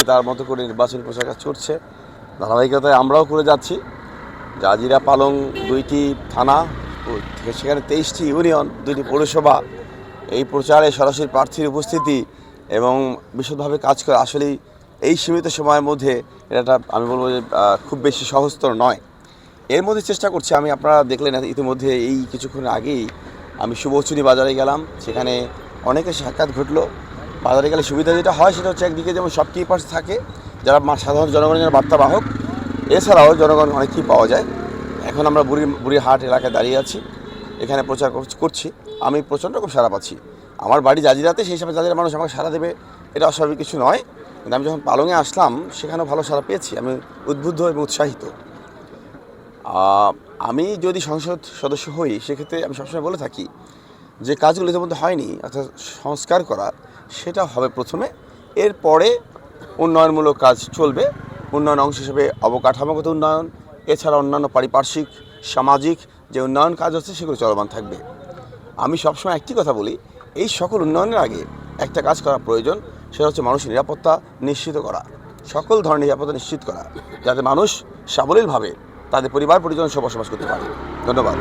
তার মতো করে নির্বাচনী প্রচার কাজ চলছে। ধারাবাহিকতায় আমরাও করে যাচ্ছি। জাজিরা পালং 2টি থানা, সেখানে 23টি ইউনিয়ন, 2টি পৌরসভা, এই প্রচারে সরাসরি প্রার্থীর উপস্থিতি এবং বিশদভাবে কাজ করে আসলেই এই সীমিত সময়ের মধ্যে এটা আমি বলবো যে খুব বেশি সহজতর নয়। এর মধ্যে চেষ্টা করছি আমি, আপনারা দেখলেন ইতিমধ্যে এই কিছুক্ষণ আগেই আমি শুভচুনি বাজারে গেলাম, সেখানে অনেকের সাক্ষাৎ ঘটলো। বাজারে গেলে সুবিধা যেটা হয় সেটা হচ্ছে একদিকে যেমন সব কিপার্স থাকে যারা সাধারণ জনগণের বার্তাবাহক, এছাড়াও জনগণ অনেকেই পাওয়া যায়। এখন আমরা বুড়িহাট এলাকায় দাঁড়িয়ে আছি, এখানে প্রচার করছি। আমি প্রচণ্ড রকম সাড়া পাচ্ছি। আমার বাড়ি জাজিরাতে, সেই হিসাবে জাজিরা মানুষ আমাকে সাড়া দেবে এটা অস্বাভাবিক কিছু নয়, কিন্তু আমি যখন পালংয়ে আসলাম সেখানেও ভালো সাড়া পেয়েছি। আমি উদ্বুদ্ধ এবং উৎসাহিত। আমি যদি সংসদ সদস্য হই সেক্ষেত্রে আমি সবসময় বলে থাকি যে কাজগুলো ইতিমধ্যে হয়নি, অর্থাৎ সংস্কার করা, সেটা হবে প্রথমে। এরপরে উন্নয়নমূলক কাজ চলবে। উন্নয়ন অংশ হিসেবে অবকাঠামোগত উন্নয়ন, এছাড়া অন্যান্য পারিপার্শ্বিক সামাজিক যে উন্নয়ন কাজ আছে সেগুলো চলমান থাকবে। আমি সবসময় একটি কথা বলি, এই সকল উন্নয়নের আগে একটা কাজ করা প্রয়োজন, সেটা হচ্ছে মানুষের নিরাপত্তা নিশ্চিত করা, সকল ধরনের নিরাপত্তা নিশ্চিত করা, যাতে মানুষ সাবলীলভাবে তাদের পরিবার পরিজন সহ বসবাস করতে পারে। ধন্যবাদ।